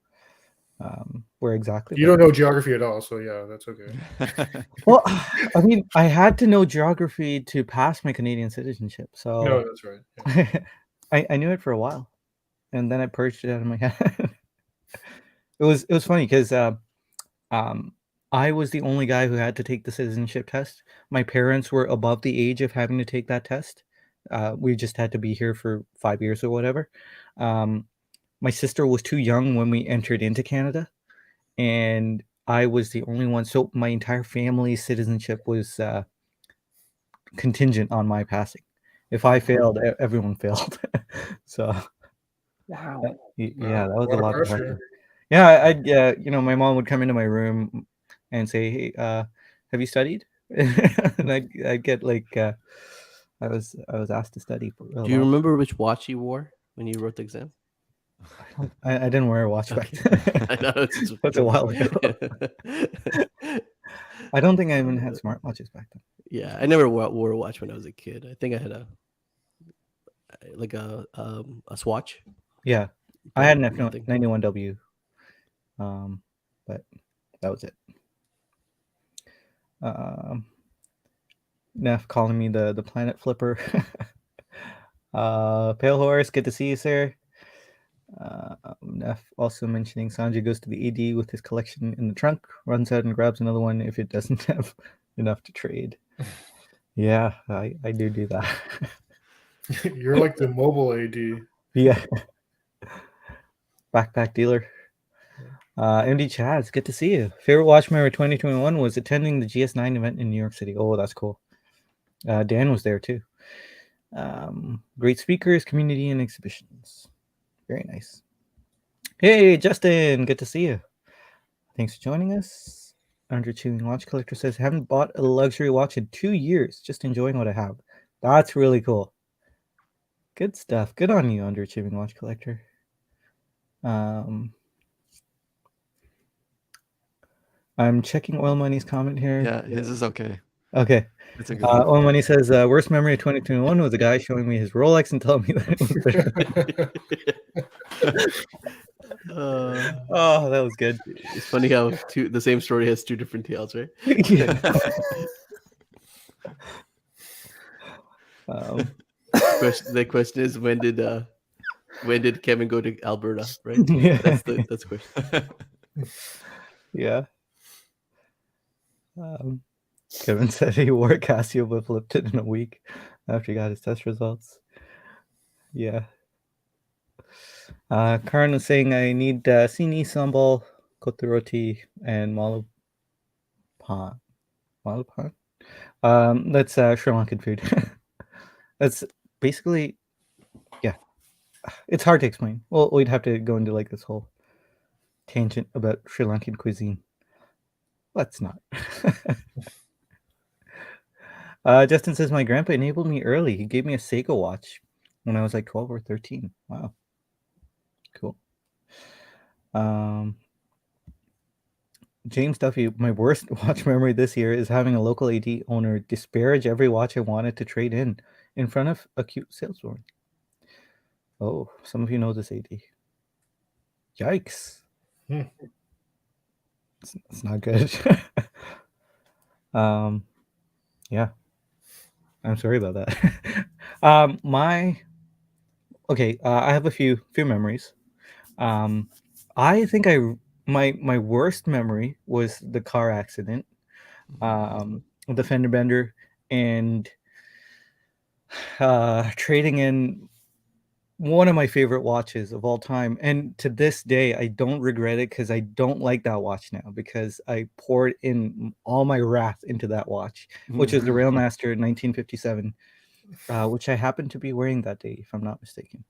where exactly. You don't know geography at all, so yeah, that's okay. Well, I mean, I had to know geography to pass my Canadian citizenship, so no, that's right. Yeah. I knew it for a while, and then I purged it out of my head. It was funny because I was the only guy who had to take the citizenship test. My parents were above the age of having to take that test. We just had to be here for 5 years or whatever. My sister was too young when we entered into Canada, and I was the only one. So my entire family's citizenship was contingent on my passing. If I failed, everyone failed. So Wow. yeah, Wow, that was a a lot of lot to pressure. pressure. Yeah, my mom would come into my room and say, "Hey, have you studied?" And I'd get like, I was asked to study for a Do you lot. remember which watch you wore when you wrote the exam? I didn't wear a watch back Okay. then. I know it's just That's a while ago. I don't think I even had smartwatches back then. Yeah, I never wore a watch when I was a kid. I think I had a Swatch. Yeah, I But had an nothing. F91W, but that was it. Neff calling me the planet flipper. Pale Horse, good to see you, sir. Neff also mentioning Sanjay goes to the AD with his collection in the trunk, runs out and grabs another one if it doesn't have enough to trade. Yeah, I do that. You're like the mobile AD. Yeah. Backpack dealer. MD Chads, good to see you. Favorite watch memory 2021 was attending the GS9 event in New York City. Oh, that's cool. Dan was there too. Great speakers, community, and exhibitions. Very nice. Hey, Justin, good to see you. Thanks for joining us. Andrew Chewing Watch Collector says, haven't bought a luxury watch in 2 years. Just enjoying what I have. That's really cool. Good stuff. Good on you, Andrew Chewing Watch Collector. I'm checking Oil Money's comment here. Yeah, his is okay. Okay. It's a good one. Oil Money says, worst memory of 2021 was a guy showing me his Rolex and telling me that it was better. Oh, that was good. It's funny how the same story has two different tales, right? Yeah. The question is, when did Kevin go to Alberta? Right? Yeah. That's the question. Yeah. Kevin said he wore a Casio but flipped it in a week after he got his test results. Yeah. Karan was saying I need sini sambal, kotu roti, and malapan. Malapan? That's Sri Lankan food. That's basically, yeah. It's hard to explain. Well, we'd have to go into like this whole tangent about Sri Lankan cuisine. Let's not. Justin says my grandpa enabled me early. He gave me a Seiko watch when I was like 12 or 13. Wow. Cool. James Duffy, my worst watch memory this year is having a local AD owner disparage every watch I wanted to trade in front of a cute saleswoman. Oh, some of you know this AD. Yikes. It's not good. Yeah. I'm sorry about that. I have a few memories. I think my worst memory was the car accident, the fender bender, and trading in one of my favorite watches of all time. And to this day, I don't regret it because I don't like that watch now because I poured in all my wrath into that watch, which is the Railmaster 1957, which I happened to be wearing that day, if I'm not mistaken,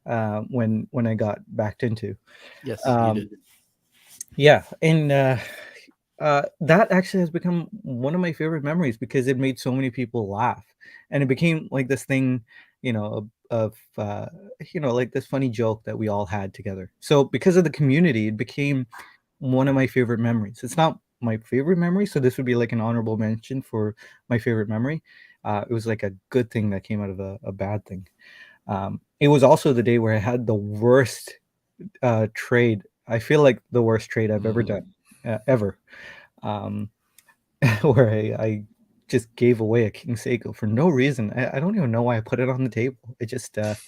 when I got backed into. Yes, you did. Yeah, and that actually has become one of my favorite memories because it made so many people laugh, and it became like this thing, of like this funny joke that we all had together. So because of the community, it became one of my favorite memories. It's not my favorite memory, so this would be like an honorable mention for my favorite memory. It was like a good thing that came out of a bad thing. It was also the day where I had the worst trade. I feel like the worst trade I've ever done, ever. Where I just gave away a King Seiko for no reason. I don't even know why I put it on the table. I just gave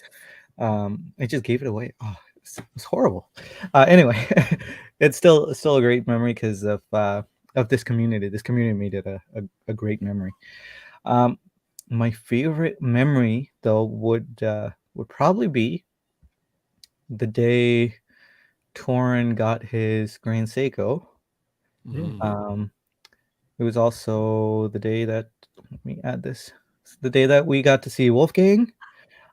it away. Oh, it was horrible. Anyway, it's still a great memory because of this community. This community made it a great memory. My favorite memory though would probably be the day Torin got his Grand Seiko. Mhm. It was also the day that, let me add this, it's the day that we got to see Wolfgang.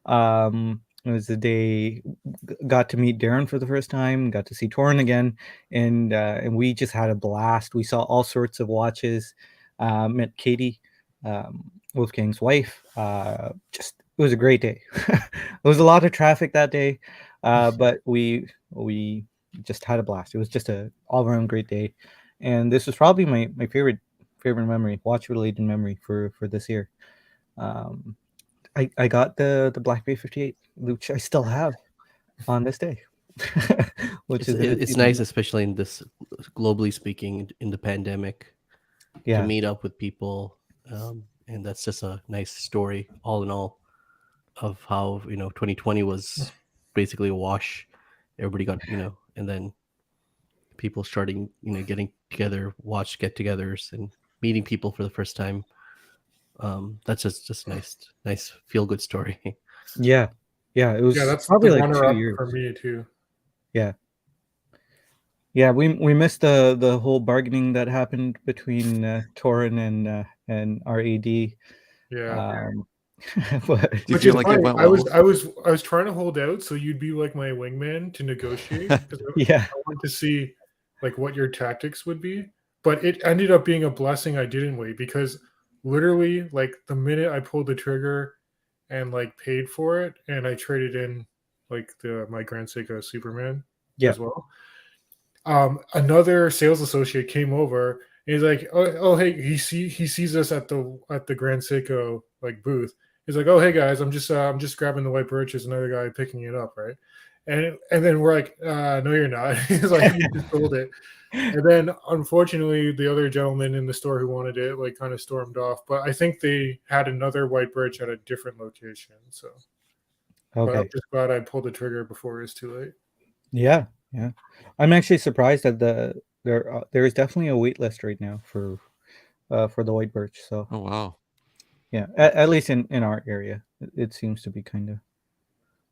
It was the day got to meet Darren for the first time, got to see Torin again, and we just had a blast. We saw all sorts of watches, met Katie, Wolfgang's wife. Just it was a great day. There was a lot of traffic that day, but we just had a blast. It was just a all around great day, and this was probably my favorite memory, watch related memory for this year. Um, I got the Black Bay 58, which I still have on this day, which is It's nice, especially in this, globally speaking, in the pandemic, to yeah, meet up with people, and that's just a nice story, all in all, of how 2020 was basically a wash. Everybody got and then people starting getting together, watch get-togethers, and meeting people for the first time. That's just nice feel good story. yeah. It was Yeah, that's probably the like 2 runner-up years. for me too. Yeah, we missed the whole bargaining that happened between Torin and our AD. Yeah. But Do you Which feel is like it funny. went I was well? I was trying to hold out so you'd be like my wingman to negotiate because yeah, I wanted to see like what your tactics would be. But it ended up being a blessing I didn't wait because literally like the minute I pulled the trigger and like paid for it and I traded in like my Grand Seiko Superman yeah, as well. Another sales associate came over and he's like, oh hey, he sees us at the Grand Seiko like booth. He's like, oh hey guys, I'm just grabbing the white birch. There's another guy picking it up, right? And then we're like, no, you're not. He's like, you just sold it. And then unfortunately, the other gentleman in the store who wanted it like kind of stormed off. But I think they had another white birch at a different location. So, but I'm okay, just glad I pulled the trigger before it was too late. yeah. I'm actually surprised that there is definitely a wait list right now for the white birch. So Oh wow. yeah, at least in our area, it seems to be kind of.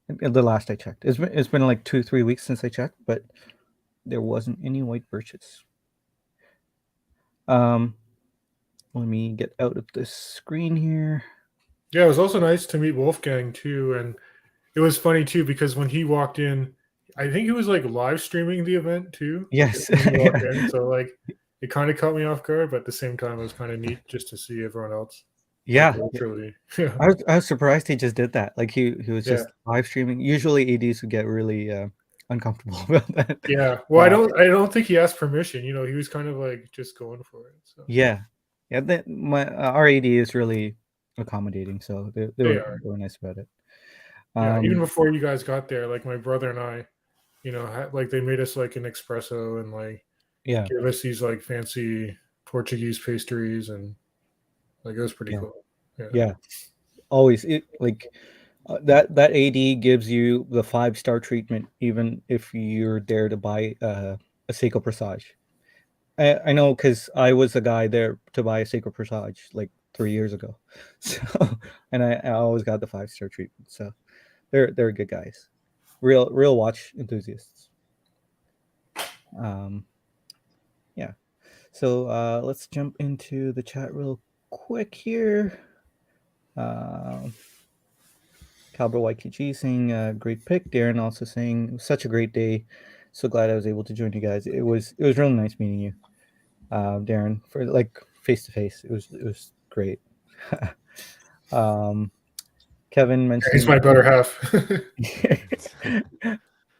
The last I checked, it's been like 2-3 weeks since I checked, but there wasn't any white birches. Um, let me get out of this screen here. Yeah, it was also nice to meet Wolfgang too, and it was funny too because when he walked in, I think he was like live streaming the event too. Like as Yes, soon as he walked yeah, in, so like it kind of caught me off guard, but at the same time, it was kind of neat just to see everyone else like yeah. virtually. Yeah, I was surprised he just did that. Like he was yeah, just live streaming. Usually ADs would get really uncomfortable about that. yeah. Well, Uh, I don't think he asked permission. You know, he was kind of like just going for it. So yeah, yeah. My our AD is really accommodating, so they are. they were nice about it. Yeah, even Um, before you guys got there, like my brother and I, like they made us like an espresso and like yeah, gave us these like fancy Portuguese pastries and like it was pretty yeah, cool. Yeah. yeah. Always like that AD gives you the 5-star treatment, even if you're there to buy a Seiko Presage. I know because I was the guy there to buy a Seiko Presage like 3 years ago, so and I always got the 5-star treatment. So they're good guys, real watch enthusiasts. Um, yeah. So let's jump into the chat real quick here. Cowboy YKG saying great pick. Darren also saying it was such a great day. So glad I was able to join you guys. It was really nice meeting you, Darren, for like face to face. It was great. Kevin He's mentioning my better half.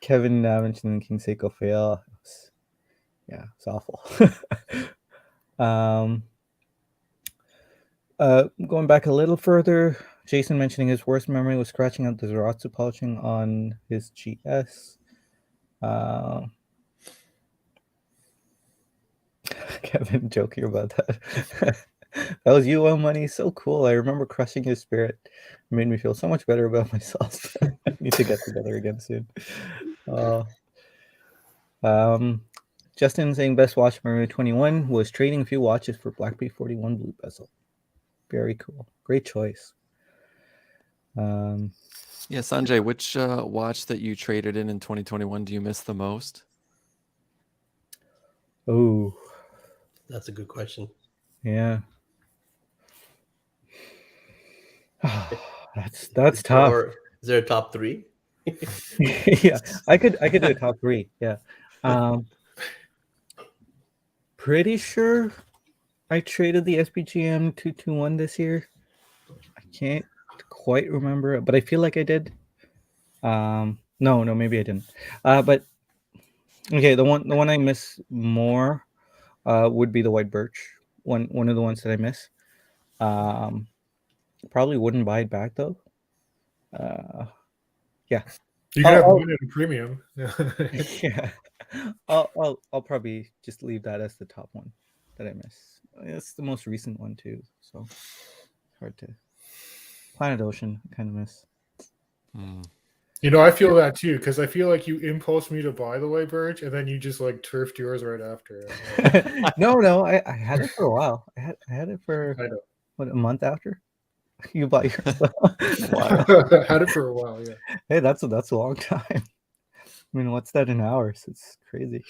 Kevin mentioning King Seiko fail. Yeah, it's awful. um, going back a little further, Jason mentioning his worst memory was scratching out the Zaratsu polishing on his GS. Kevin joking about that. That was UO money. So cool. I remember crushing his spirit. It made me feel so much better about myself. I need to get together again soon. Uh, um, Justin saying best watch Mario 21 was trading a few watches for Black Bay 41 blue bezel. Very cool. Great choice. Yeah, Sanjay, which watch that you traded in 2021 do you miss the most? Oh, That's a good question. yeah. That's tough. Or is there a top 3? Yeah, I could do a top 3. Yeah. Pretty sure I traded the SPGM 221 this year. I can't quite remember it, but I feel like I did. No, maybe I didn't. But okay, the one I miss more would be the white birch. One of the ones that I miss. Probably wouldn't buy it back though. Yeah. You can have mine at a premium. Yeah. I'll probably just leave that as the top one that I miss. It's the most recent one too, so hard to. Planet Ocean, I kind of miss. You know, I feel that too, because I feel like you impulse me to buy the white birch, and then you just like turfed yours right after. No, I had it for a while. I had it for I know. what, a month after you bought yours. Had it for a while, yeah. Hey, that's a long time. I mean, what's that in hours? It's crazy.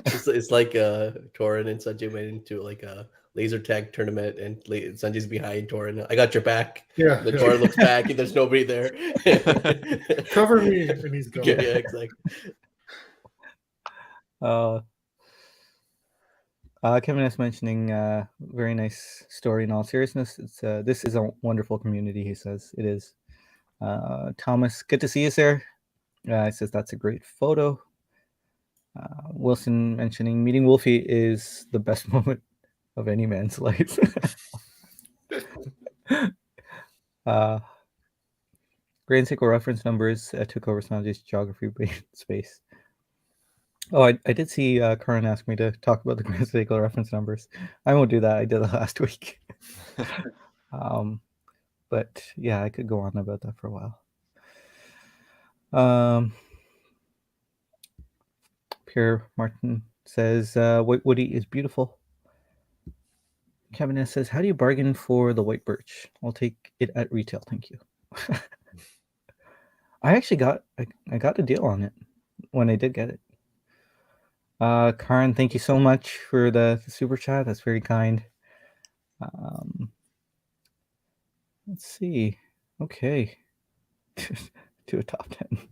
It's like Torin and Sanjay went into like a laser tag tournament, and Sanjay's behind Torin. I got your back. Yeah. The Torin looks back, and there's nobody there. Cover me, and he's gone. Yeah, exactly. Kevin is mentioning very nice story. In all seriousness, it's this is a wonderful community. He says it is. Thomas, good to see you, sir. He says that's a great photo. Wilson mentioning meeting Wolfie is the best moment of any man's life. Grand Sequel reference numbers took over Sanjay's geography brain space. Oh, I did see Karan ask me to talk about the Grand Sequel reference numbers. I won't do that. I did that last week. But yeah, I could go on about that for a while. Pierre Martin says, Woody is beautiful. Kevin S says, how do you bargain for the white birch? I'll take it at retail. Thank you. I actually got a deal on it when I did get it. Karan, thank you so much for the super chat. That's very kind. Let's see. Okay. To a top 10.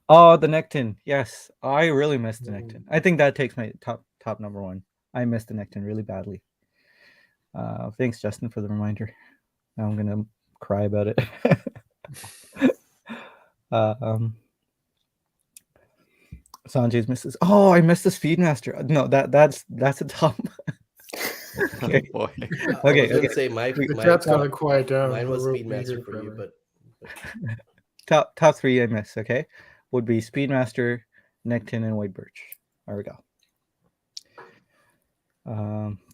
Oh, the Nectin. Yes, I really missed the Nectin. I think that takes my top number 1. I missed the Nectin really badly. Thanks, Justin, for the reminder. Now I'm gonna cry about it. Sanjay's misses. Oh, I missed the Speedmaster. No, that's a top. Okay. Boy. I was gonna say the chat's gotta quiet down. Mine was We're Speedmaster for you, but top 3 I miss. Okay, would be Speedmaster, Nectin, and White Birch. There we go.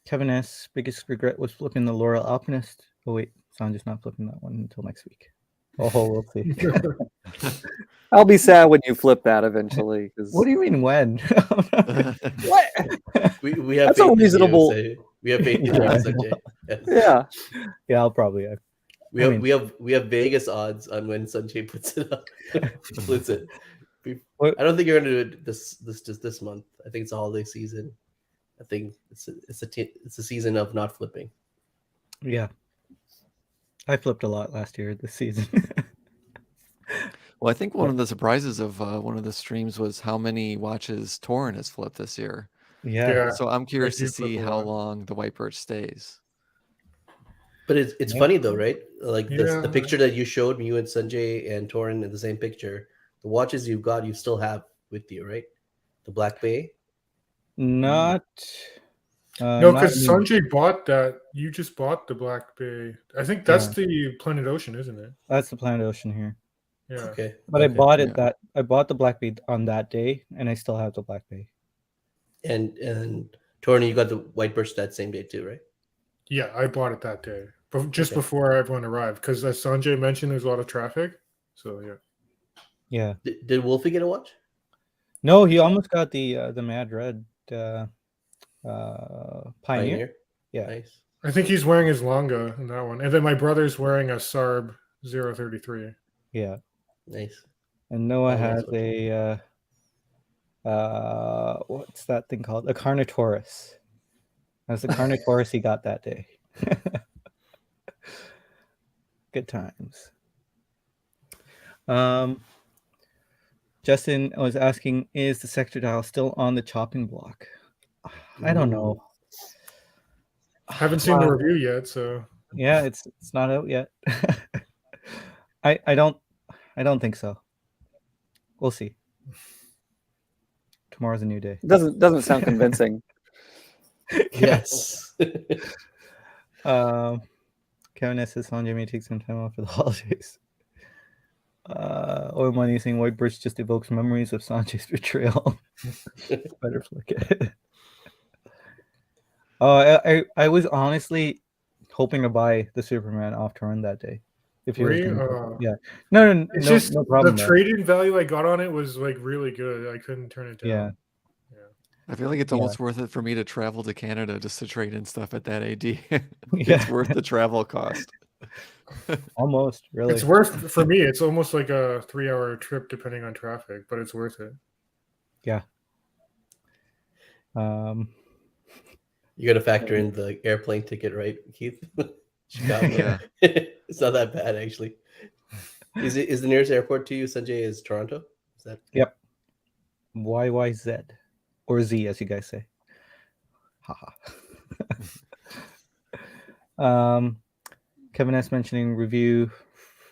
Kevin S. biggest regret was flipping the Laurel Alpinist. Oh wait, Sanjay's not flipping that one until next week. Oh, we'll see. I'll be sad when you flip that eventually. What do you mean when? What? we have That's a reasonable. We have faith in you, Sanjay. Yes. Yeah, I'll probably. We have Vegas odds on when Sanjay puts it up. Splits it. I don't think you're gonna do it this month. I think it's a holiday season. I think it's a season of not flipping. Yeah, I flipped a lot last year this season. Well, I think one of the surprises of one of the streams was how many watches Torin has flipped this year. Yeah. So I'm curious to see how long the white birch stays. But it's funny though, right? Like the picture that you showed me, you and Sanjay and Torin in the same picture. The watches you've got, you still have with you, right? The Black Bay. No, because Sanjay bought that. You just bought the Black Bay. I think that's the Planet Ocean, isn't it? That's the Planet Ocean here. Yeah. Okay. But I bought it I bought the Black Bay on that day, and I still have the Black Bay. And Torin, you got the white birch that same day too, right? Yeah, I bought it that day, but just before everyone arrived, because as Sanjay mentioned, there's a lot of traffic. So yeah. Yeah. Did Wolfie get a watch? No, he almost got the Mad Red Pioneer. Yeah. Nice. I think he's wearing his Longa in that one. And then my brother's wearing a Sarb 033. Yeah. Nice. And Noah Oh, nice has one. a what's that thing called? A Carnotaurus. That's the Carnotaurus he got that day. Good times. Justin was asking, is the sector dial still on the chopping block? I don't know. Haven't seen the review yet, so Yeah, it's not out yet. I don't think so. We'll see. Tomorrow's a new day. Doesn't sound convincing. Yes. Kevin S. says Sanjay may take some time off for the holidays. Oil Money saying White Birch just evokes memories of Sanjay's betrayal. Better flick it. I was honestly hoping to buy the Superman off turn that day. If he were was you? gonna, yeah. No, It's just no problem. the though. trade-in value I got on it was like really good. I couldn't turn it down. Yeah. I feel like it's almost worth it for me to travel to Canada just to trade in stuff at that AD. Yeah. It's worth the travel cost. Almost, really. It's worth for me. It's almost like a 3-hour trip depending on traffic, but it's worth it. Yeah. You got to factor in the airplane ticket, right, Keith? Chicago. Yeah. It's not that bad, actually. Is the nearest airport to you, Sanjay, is Toronto? Is that? Yep. YYZ or Z, as you guys say. Haha. Kevin S mentioning review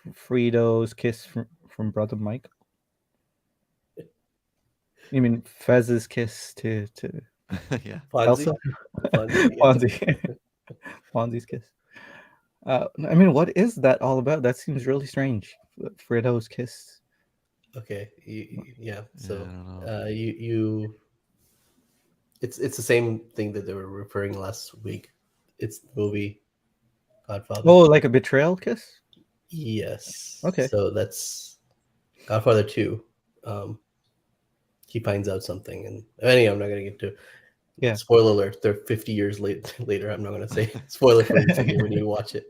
Fritos kiss from brother Mike. You mean Fez's kiss to Yeah. Elsa? Fonzie. Fonzie's kiss. I mean, what is that all about? That seems really strange. Frito's kiss. Okay. Yeah. So I don't know. you it's the same thing that they were referring last week. It's the movie Godfather. Oh, like a betrayal kiss? Yes. Okay. So that's Godfather 2. He finds out something, and anyway, I'm not gonna get to. Yeah. Spoiler alert! They're 50 years later. I'm not gonna say spoiler for you when you watch it.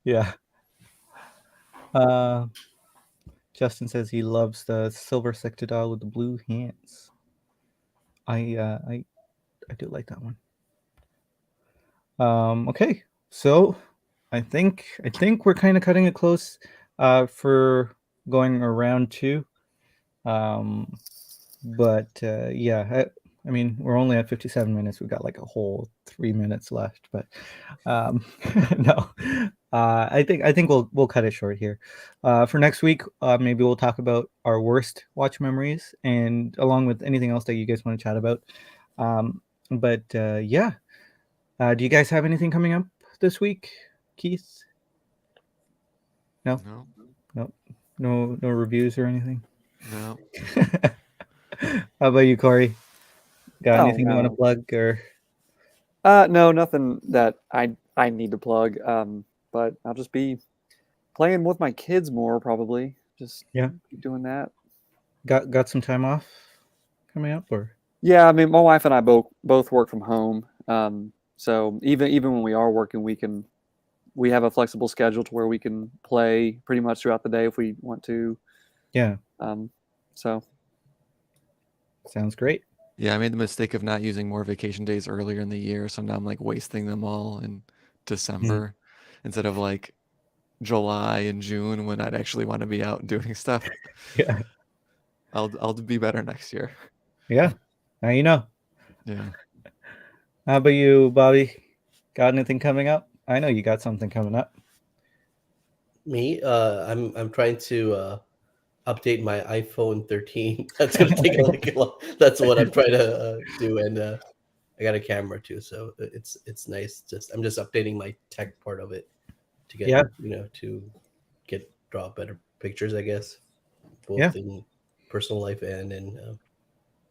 Yeah. Justin says he loves the silver sector dial with the blue hands. I do like that one. Okay, so I think we're kind of cutting it close for going around 2. But yeah, I mean, we're only at 57 minutes. We've got like a whole 3 minutes left, but no, I think we'll cut it short here. For next week, maybe we'll talk about our worst watch memories, and along with anything else that you guys want to chat about. But yeah, do you guys have anything coming up this week, Keith? No, no reviews or anything. No. How about you, Corey? Got anything you want to No. plug or? No, nothing that I need to plug. But I'll just be playing with my kids more, probably. Just keep doing that. Got some time off coming up, or? Yeah, I mean, my wife and I both work from home. So even when we are working, we have a flexible schedule to where we can play pretty much throughout the day if we want to. Yeah. So. Sounds great. Yeah, I made the mistake of not using more vacation days earlier in the year, so now I'm like wasting them all in December instead of like July and June when I'd actually want to be out and doing stuff. Yeah. I'll be better next year. Yeah. Now you know. Yeah. How about you, Bobby? Got anything coming up? I know you got something coming up. Me? I'm trying to update my iPhone 13. That's gonna take a long. That's what I'm trying to do, and I got a camera too, so it's nice. I'm just updating my tech part of it to get to draw better pictures, I guess, both in personal life and in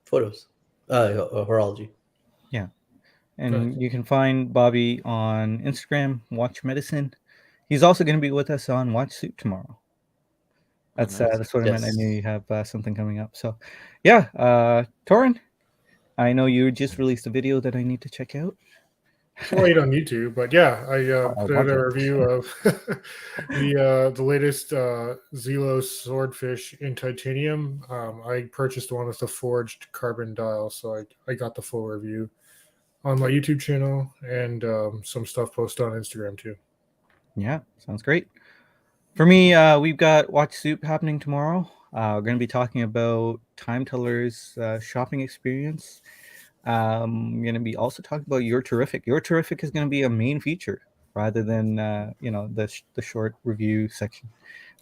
photos, horology. Yeah, and you can find Bobby on Instagram, Watch Medicine. He's also going to be with us on Watch Suit tomorrow. That's nice. that's what I meant. I knew Yes. you have something coming up. So, yeah, Torin, I know you just released a video that I need to check out. Well, you don't need to, but yeah, I I put want out a to. review of the latest Zelo swordfish in titanium. I purchased one with the forged carbon dial, so I got the full review on my YouTube channel and some stuff posted on Instagram too. Yeah, sounds great. For me, we've got Watch Soup happening tomorrow. We're going to be talking about Time Teller's shopping experience. I'm going to be also talking about You're Terrific. You're Terrific is going to be a main feature rather than the short review section.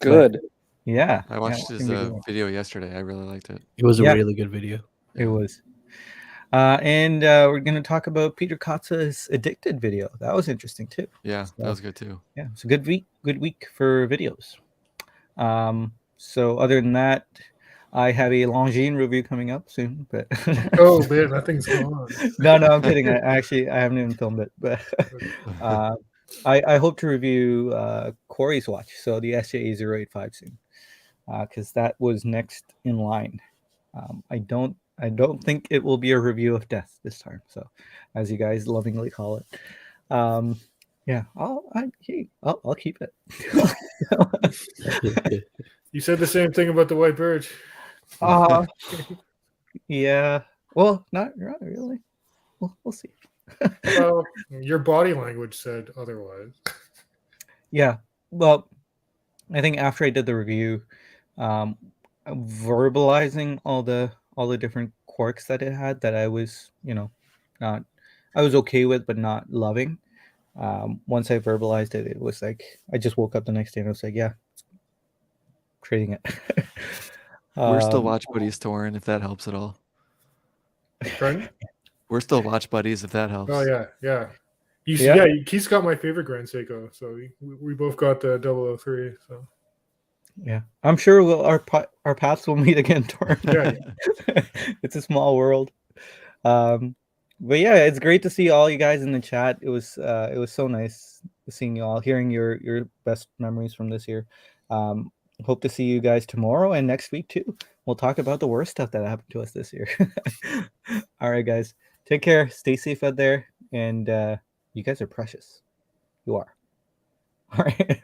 Good. But yeah, I watched it's his gonna be a good one. video yesterday. I really liked it. It was a Yeah. really good video. It was. And we're going to talk about Peter Kotza's Addicted video. That was interesting too. Yeah, So, that was good too. yeah, it's a good week for videos. So other than that, I have a Longines review coming up soon, but Oh man, that thing's gone. no, I'm kidding. I haven't even filmed it, but I hope to review Corey's watch, so the SJA085 soon, because that was next in line. I don't think it will be a review of Death this time. So, as you guys lovingly call it, yeah, I'll keep it. You said the same thing about the white birch. Yeah. Well, not really. We'll see. Well, your body language said otherwise. Yeah. Well, I think after I did the review, verbalizing all the different quirks that it had that I was, not I was okay with but not loving. Once I verbalized it, it was like I just woke up the next day and I was like, yeah, trading it. We're still watch buddies, Torin, if that helps at all. Pardon? We're still watch buddies, if that helps. Oh yeah. Yeah. Keith's got my favorite Grand Seiko, so we both got the 003. So Yeah, I'm sure our paths will meet again, Torm. Yeah. It's a small world. But yeah, it's great to see all you guys in the chat. It was so nice seeing you all, hearing your best memories from this year. Hope to see you guys tomorrow and next week too. We'll talk about the worst stuff that happened to us this year. All right, guys, take care. Stay safe out there, and you guys are precious. You are. All right.